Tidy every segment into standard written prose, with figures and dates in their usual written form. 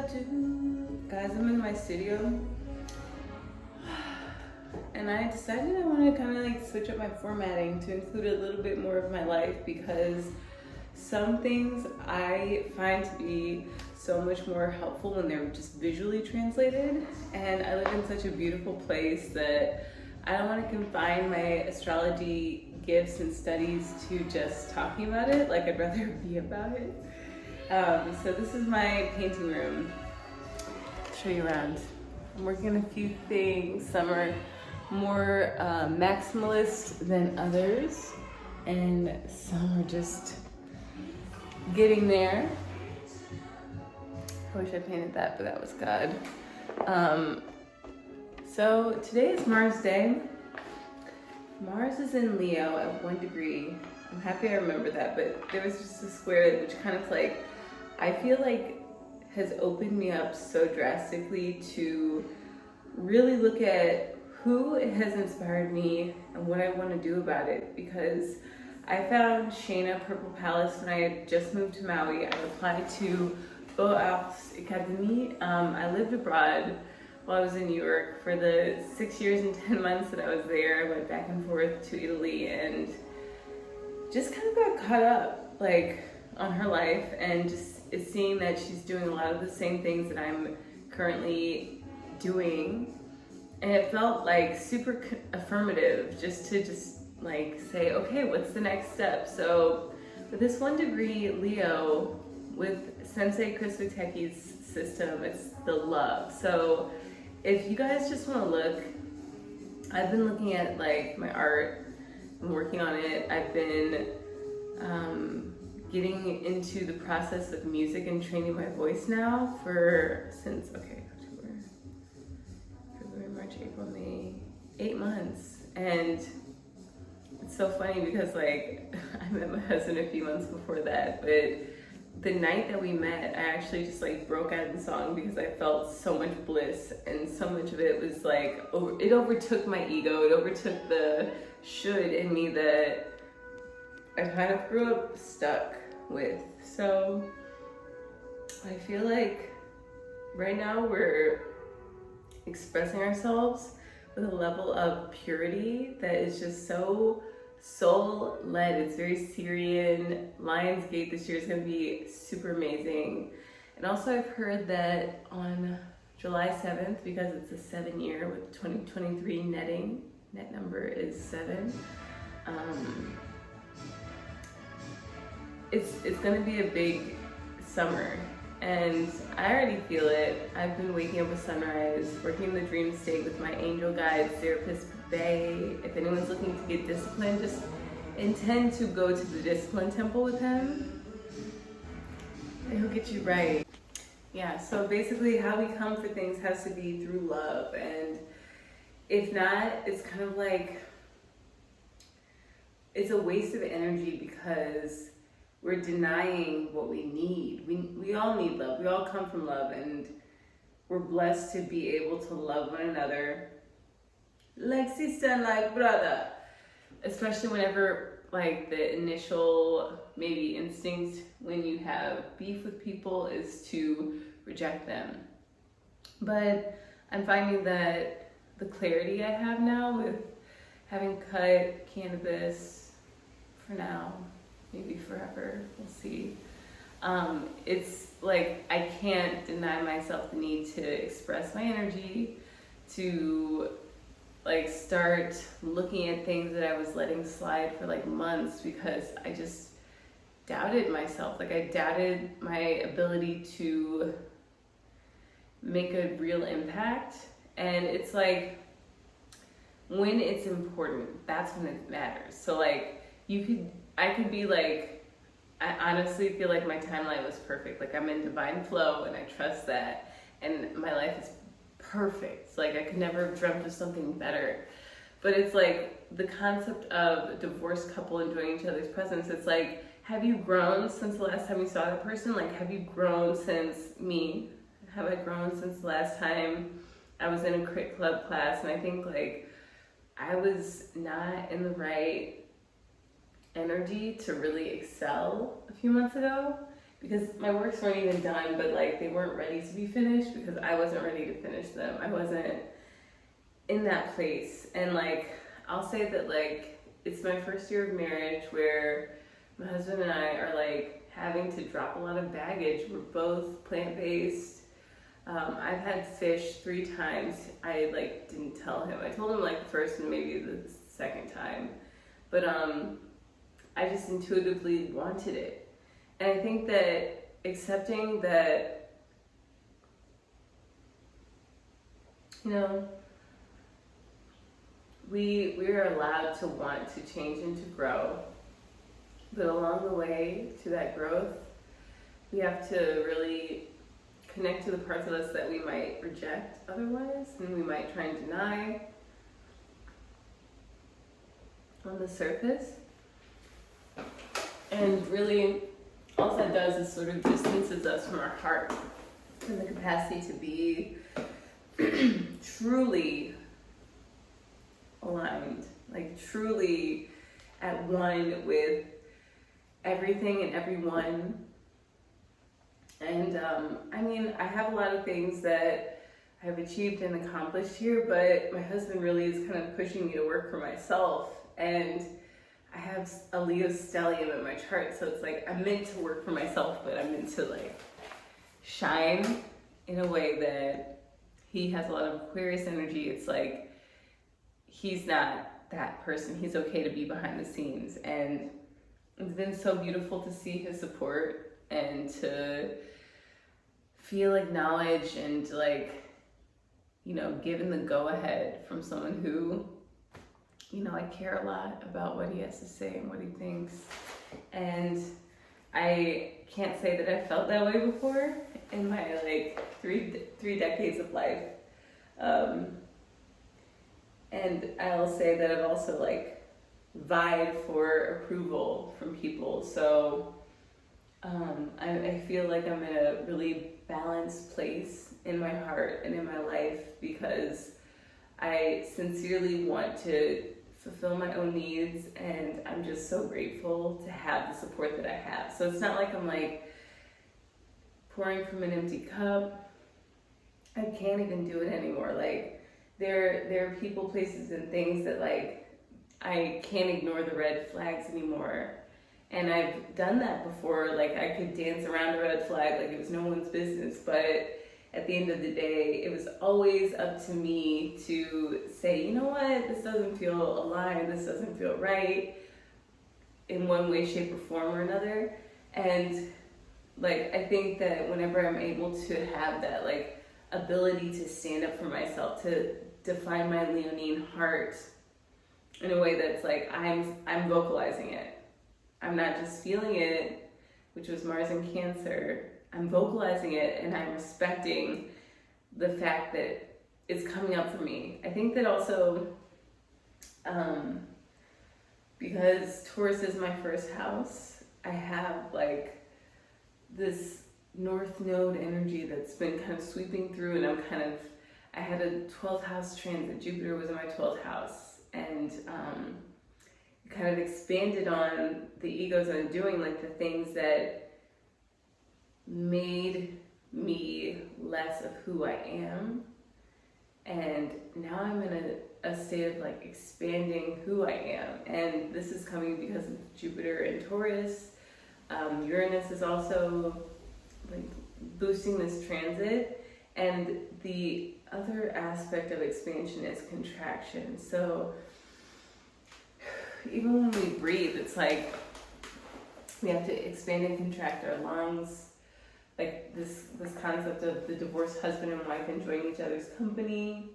Guys, I'm in my studio and I decided I want to kind of like switch up my formatting to include a little bit more of my life, because some things I find to be so much more helpful when they're just visually translated, and I live in such a beautiful place that I don't want to confine my astrology gifts and studies to just talking about it. Like, I'd rather be about it. So this is my painting room. I'll show you around. I'm working on a few things. Some are more maximalist than others, and some are just getting there. I wish I painted that, but that was God. So today is Mars Day. Mars is in Leo at 1 degree. I'm happy I remember that, but there was just a square which kind of like, I feel like has opened me up so drastically to really look at who has inspired me and what I want to do about it. Because I found Shayna Purple Palace when I had just moved to Maui. I applied to Beaux Arts Academy. I lived abroad while I was in New York for the 6 years and 10 months that I was there. I went back and forth to Italy and just kind of got caught up like on her life, and just seeing that she's doing a lot of the same things that I'm currently doing. And it felt like super affirmative just to like say, okay, what's the next step? So with this 1 degree Leo, with Sensei Chris Witeki's system, it's the love. So if you guys just want to look, I've been looking at like my art, I'm working on it. I've been getting into the process of music and training my voice now since October, February, March, April, May, 8 months. And it's so funny because like I met my husband a few months before that, but the night that we met, I actually just like broke out in song because I felt so much bliss, and so much of it was like, it overtook my ego, it overtook the should in me that I kind of grew up stuck with. So I feel like right now we're expressing ourselves with a level of purity that is just so soul-led. It's very Syrian. Lionsgate this year is going to be super amazing. And also I've heard that on July 7th, because it's a 7 year with 2023 net number is 7, it's going to be a big summer, and I already feel it. I've been waking up with sunrise, working in the dream state with my angel guide, therapist Bay. If anyone's looking to get disciplined, just intend to go to the discipline temple with him, and he'll get you right. Yeah, so basically how we come for things has to be through love, and if not, it's kind of like, it's a waste of energy because we're denying what we need. We all need love. We all come from love, and we're blessed to be able to love one another like sister and like brother, especially whenever like the initial maybe instinct when you have beef with people is to reject them. But I'm finding that the clarity I have now with having cut cannabis for now, maybe forever, we'll see. It's like I can't deny myself the need to express my energy, to like start looking at things that I was letting slide for like months because I just doubted myself. Like I doubted my ability to make a real impact. And it's like, when it's important, that's when it matters. So like I could be like, I honestly feel like my timeline was perfect. Like I'm in divine flow and I trust that. And my life is perfect. Like I could never have dreamt of something better. But it's like the concept of a divorced couple enjoying each other's presence. It's like, have you grown since the last time you saw that person? Like, have you grown since me? Have I grown since the last time I was in a crit club class? And I think like I was not in the right energy to really excel a few months ago. because my works weren't even done, but like they weren't ready to be finished because I wasn't ready to finish them. I wasn't in that place. And like, I'll say that like, it's my first year of marriage where my husband and I are like having to drop a lot of baggage. We're both plant-based. I've had fish 3 times. I like didn't tell him. I told him like the first and maybe the second time. But I just intuitively wanted it. And I think that accepting that, you know, we are allowed to want to change and to grow. But along the way to that growth, we have to really connect to the parts of us that we might reject otherwise, and we might try and deny on the surface. And really, all that does is sort of distances us from our heart and the capacity to be truly aligned, like truly at one with everything and everyone. And I mean, I have a lot of things that I've achieved and accomplished here, but my husband really is kind of pushing me to work for myself. And I have a Leo stellium in my chart, so it's like I'm meant to work for myself, but I'm meant to like shine in a way that he has a lot of Aquarius energy. It's like he's not that person. He's okay to be behind the scenes, and it's been so beautiful to see his support and to feel acknowledged and like, you know, given the go ahead from someone who, you know, I care a lot about what he has to say and what he thinks. And I can't say that I felt that way before in my like three decades of life. And I'll say that I've also like vied for approval from people. So I feel like I'm in a really balanced place in my heart and in my life because I sincerely want to fulfill my own needs, and I'm just so grateful to have the support that I have. So it's not like I'm like pouring from an empty cup. I can't even do it anymore. Like there are people, places, and things that like I can't ignore the red flags anymore. And I've done that before. Like I could dance around a red flag like it was no one's business, but at the end of the day, it was always up to me to say, you know what, this doesn't feel aligned, this doesn't feel right in one way, shape, or form or another. And like, I think that whenever I'm able to have that like ability to stand up for myself, to define my Leonine heart in a way that's like, I'm vocalizing it. I'm not just feeling it, which was Mars in Cancer. I'm vocalizing it, and I'm respecting the fact that it's coming up for me. I think that also, because Taurus is my first house, I have like this North Node energy that's been kind of sweeping through, and I had a 12th house transit. Jupiter was in my 12th house, and kind of expanded on the ego's undoing, like the things that made me less of who I am. And now I'm in a state of like expanding who I am. And this is coming because of Jupiter and Taurus. Uranus is also like boosting this transit. And the other aspect of expansion is contraction. So even when we breathe, it's like we have to expand and contract our lungs. Like this concept of the divorced husband and wife enjoying each other's company.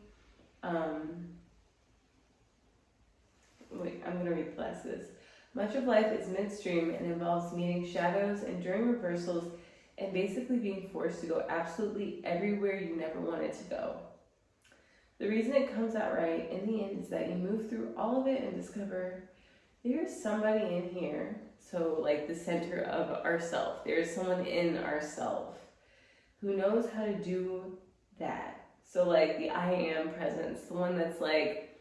Wait, I'm gonna read the last of this. Much of life is midstream and involves meeting shadows, enduring reversals, and basically being forced to go absolutely everywhere you never wanted to go. The reason it comes out right in the end is that you move through all of it and discover there's somebody in here. So like the center of ourself, there's someone in ourself who knows how to do that. So like the I am presence, the one that's like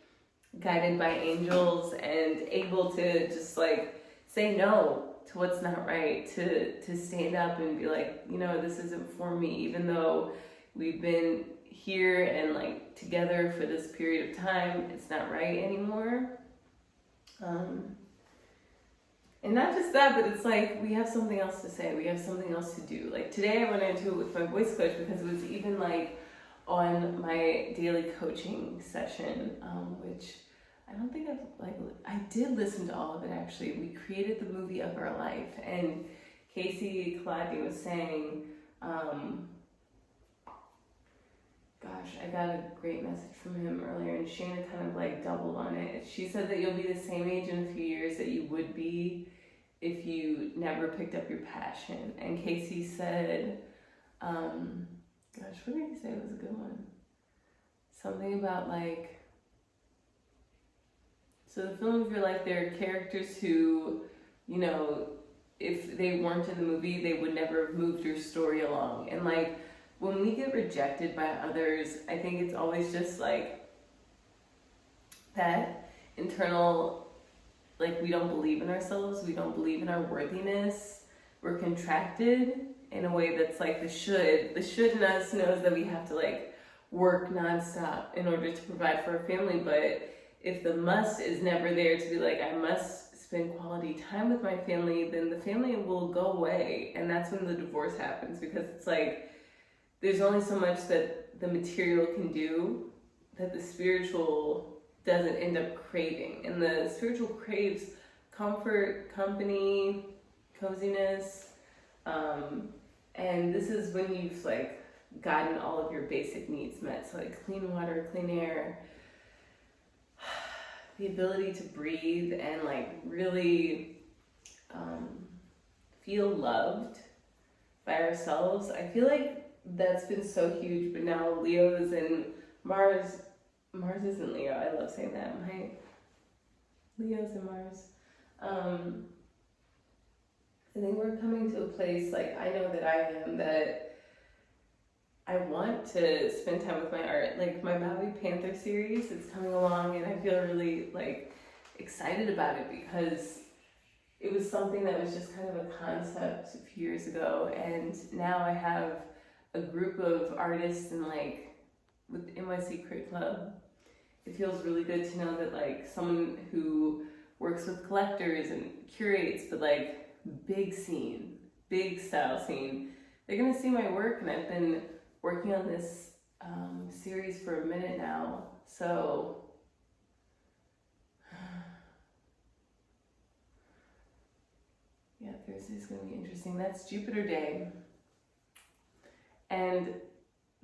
guided by angels and able to just like say no to what's not right, to stand up and be like, you know, this isn't for me, even though we've been here and like together for this period of time, it's not right anymore. And not just that, but it's like we have something else to say, we have something else to do. Like today I went into it with my voice coach because it was even like on my daily coaching session, which I don't think I did listen to all of it actually. We created the movie of our life, and Casey Kaladi was saying, gosh, I got a great message from him earlier, and Shana kind of like doubled on it. She said that you'll be the same age in a few years that you would be if you never picked up your passion. And Casey said, gosh, what did he say? It was a good one. Something about like, so the film of your life, there are characters who, you know, if they weren't in the movie, they would never have moved your story along. And like, when we get rejected by others, I think it's always just like that internal, like we don't believe in ourselves, we don't believe in our worthiness, we're contracted in a way that's like the should in us knows that we have to like work nonstop in order to provide for our family. But if the must is never there to be like, I must spend quality time with my family, then the family will go away. And that's when the divorce happens, because it's like, there's only so much that the material can do that the spiritual doesn't end up craving. And the spiritual craves comfort, company, coziness. And this is when you've like gotten all of your basic needs met. So like clean water, clean air, the ability to breathe and like really feel loved by ourselves. I feel like that's been so huge, but now Leo's and Mars isn't Leo. I love saying that. My Leo's and Mars. I think we're coming to a place, like I know that I am, that I want to spend time with my art. Like my Maui Panther series is coming along, and I feel really like excited about it because it was something that was just kind of a concept a few years ago, and now I have a group of artists and like with NYC Crit Club. It feels really good to know that like someone who works with collectors and curates, but like big scene, big style scene, they're gonna see my work. And I've been working on this series for a minute now, so yeah, Thursday's gonna be interesting. That's Jupiter Day. And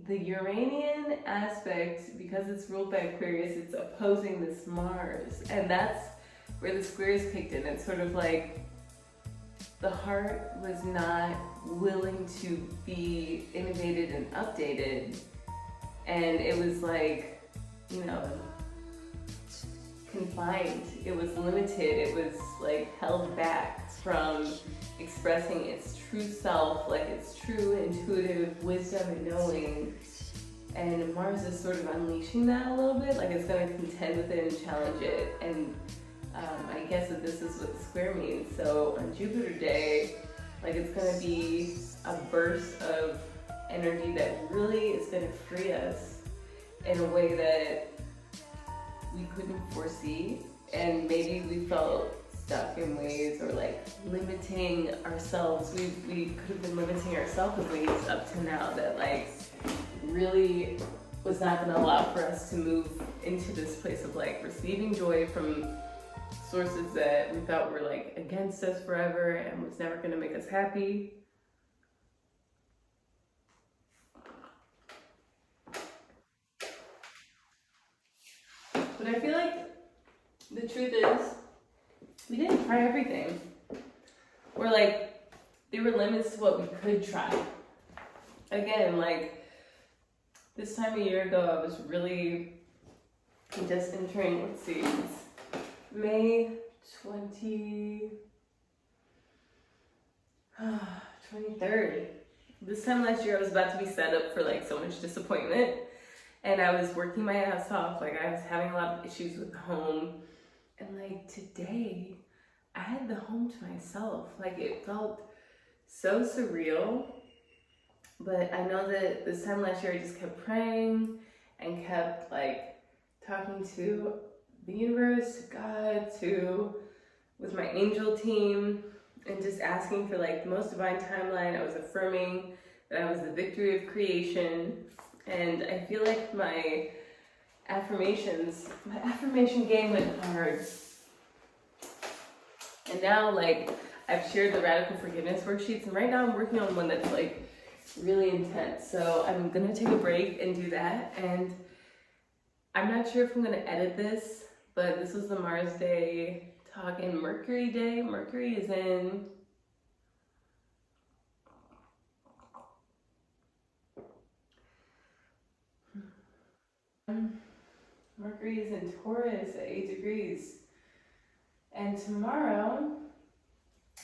the Uranian aspect, because it's ruled by Aquarius, it's opposing this Mars. And that's where the squares kicked in. It's sort of like the heart was not willing to be innovated and updated. And it was like, you know, confined. It was limited. It was like held back from expressing its true self, like its true intuitive wisdom and knowing. And Mars is sort of unleashing that a little bit, like it's going to contend with it and challenge it. And I guess that this is what the square means. So on Jupiter Day, like it's going to be a burst of energy that really is going to free us in a way that we couldn't foresee. And maybe we felt stuck in ways, or like limiting ourselves. We could have been limiting ourselves in ways up to now that like really was not going to allow for us to move into this place of like receiving joy from sources that we thought were like against us forever and was never going to make us happy. But I feel like the truth is, we didn't try everything. Or like, there were limits to what we could try. Again, like, this time a year ago, I was really just entering, let's see, it's May 23rd. This time last year, I was about to be set up for like so much disappointment. And I was working my ass off. Like I was having a lot of issues with home. And like today, I had the home to myself. Like, it felt so surreal. But I know that this time last year I just kept praying and kept like talking to the universe, to God, with my angel team, and just asking for like the most divine timeline. I was affirming that I was the victory of creation. And I feel like my affirmation game went hard. And now, like, I've shared the radical forgiveness worksheets, and right now I'm working on one that's like really intense. So I'm gonna take a break and do that. And I'm not sure if I'm gonna edit this, but this was the Mars Day talk and Mercury Day. Mercury is in Mercury is in Taurus at 8 degrees. And tomorrow,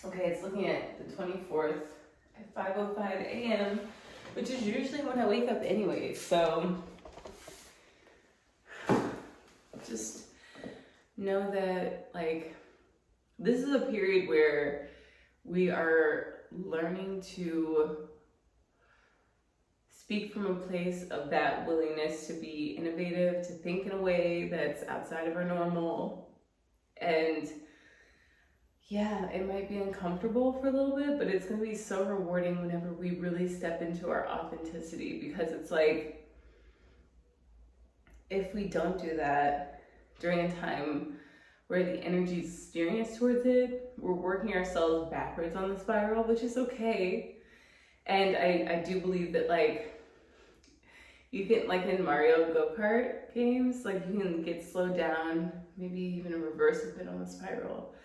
okay, it's looking at the 24th at 5:05 a.m., which is usually when I wake up anyway. So just know that, like, this is a period where we are learning to speak from a place of that willingness to be innovative, to think in a way that's outside of our normal. And yeah, it might be uncomfortable for a little bit, but it's going to be so rewarding whenever we really step into our authenticity, because it's like, if we don't do that during a time where the energy is steering us towards it, we're working ourselves backwards on the spiral, which is okay. And I do believe that, like, you can, like in Mario go-kart games, like you can get slowed down, maybe even reverse a bit on the spiral,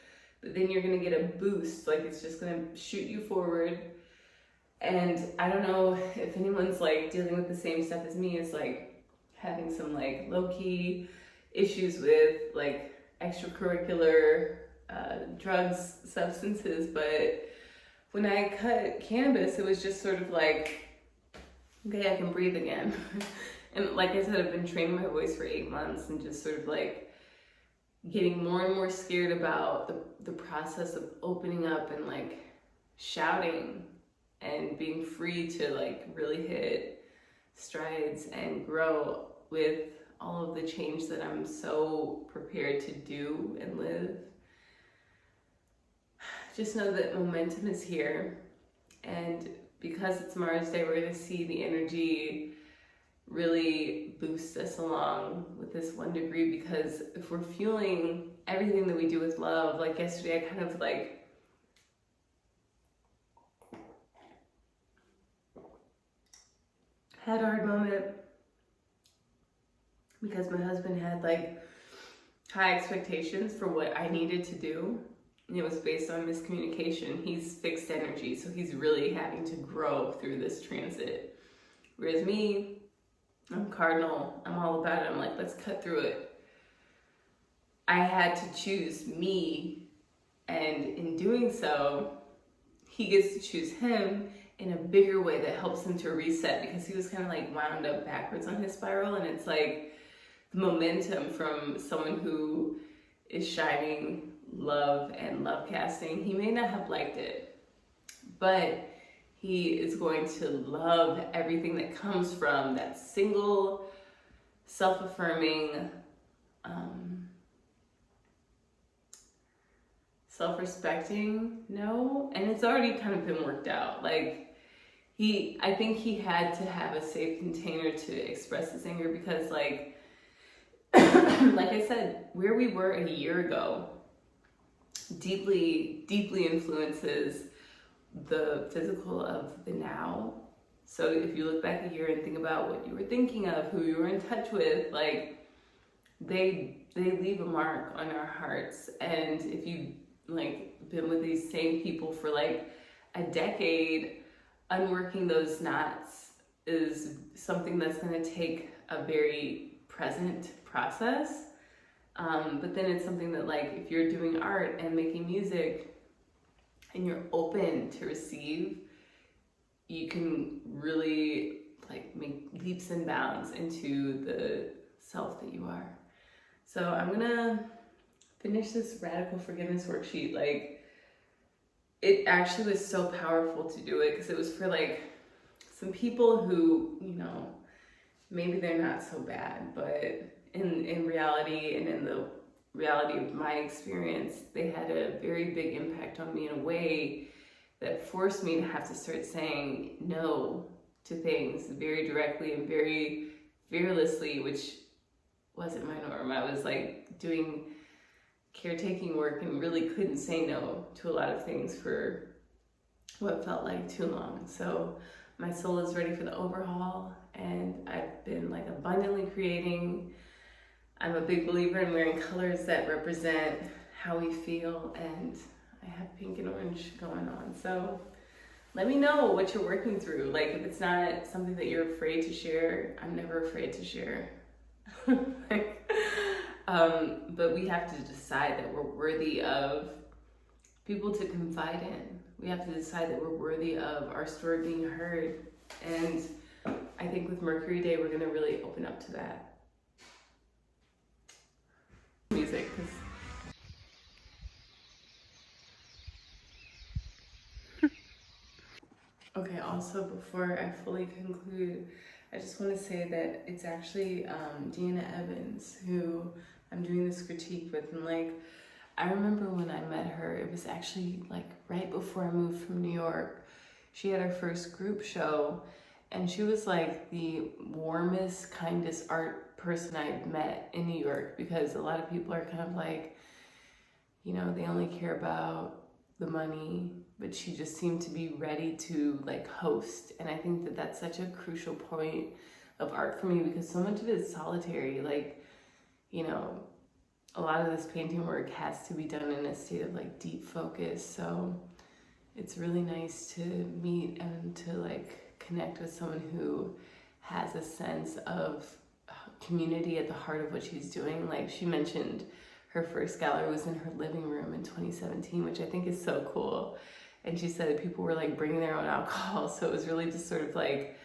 but then you're gonna get a boost, like it's just gonna shoot you forward. And I don't know if anyone's like dealing with the same stuff as me, is like having some like low-key issues with like extracurricular drugs, substances, but when I cut cannabis, it was just sort of like, okay, I can breathe again. And like I said, I've been training my voice for 8 months and just sort of like getting more and more scared about the process of opening up and like shouting and being free to like really hit strides and grow with all of the change that I'm so prepared to do and live. Just know that momentum is here, and because it's Mars Day, we're going to see the energy really boost us along with this 1 degree, because if we're fueling everything that we do with love, like yesterday I kind of like had a hard moment because my husband had like high expectations for what I needed to do. And it was based on miscommunication. He's fixed energy, so he's really having to grow through this transit. Whereas me, I'm cardinal, I'm all about it. I'm like, let's cut through it. I had to choose me, and in doing so, he gets to choose him in a bigger way that helps him to reset, because he was kind of like wound up backwards on his spiral. And it's like the momentum from someone who is shining love and love casting, he may not have liked it, but he is going to love everything that comes from that single self-affirming, self-respecting no. And it's already kind of been worked out. Like, I think he had to have a safe container to express his anger, because like like I said, where we were a year ago deeply influences the physical of the now. So if you look back a year and think about what you were thinking of, who you were in touch with, like they leave a mark on our hearts. And if you've like been with these same people for like a decade, unworking those knots is something that's going to take a very present process. But then it's something that, like, if you're doing art and making music and you're open to receive, you can really like make leaps and bounds into the self that you are. So I'm gonna finish this radical forgiveness worksheet. Like, it actually was so powerful to do it because it was for like some people who, you know, maybe they're not so bad, but in reality and in the reality of my experience, they had a very big impact on me in a way that forced me to have to start saying no to things very directly and very fearlessly, which wasn't my norm. I was like doing caretaking work and really couldn't say no to a lot of things for what felt like too long. So my soul is ready for the overhaul, and I've been like abundantly creating. I'm a big believer in wearing colors that represent how we feel, and I have pink and orange going on. So let me know what you're working through. Like, if it's not something that you're afraid to share, I'm never afraid to share. But we have to decide that we're worthy of people to confide in. We have to decide that we're worthy of our story being heard. And I think with Mercury Day, we're gonna really open up to that. Music, 'cause okay, also before I fully conclude, I just want to say that it's actually Deanna Evans who I'm doing this critique with. And like, I remember when I met her, it was actually like right before I moved from New York. She had her first group show, and she was like the warmest, kindest art person I'd met in New York, because a lot of people are kind of like, you know, they only care about the money, but she just seemed to be ready to like host. And I think that that's such a crucial point of art for me, because so much of it is solitary. Like, you know, a lot of this painting work has to be done in a state of like deep focus. So it's really nice to meet and to like connect with someone who has a sense of community at the heart of what she's doing. Like, she mentioned her first gallery was in her living room in 2017, which I think is so cool. And she said that people were like bringing their own alcohol. So it was really just sort of like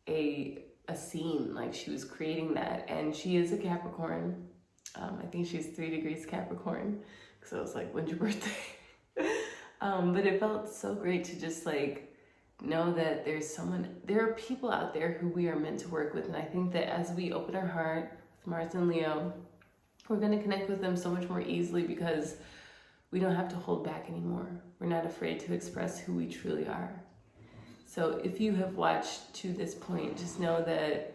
a scene, like she was creating that. And she is a Capricorn. I think she's 3 degrees Capricorn. So I was like, when's your birthday? But it felt so great to just like know that there are people out there who we are meant to work with. And I think that as we open our heart with Mars and Leo, we're going to connect with them so much more easily, because we don't have to hold back anymore. We're not afraid to express who we truly are. So if you have watched to this point, just know that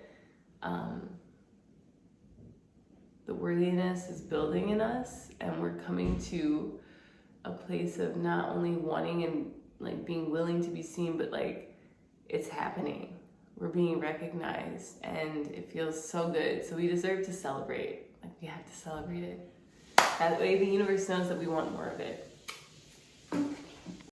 the worthiness is building in us, and we're coming to a place of not only wanting and like being willing to be seen, but like it's happening. We're being recognized, and it feels so good. So we deserve to celebrate. Like, we have to celebrate it. That way the universe knows that we want more of it.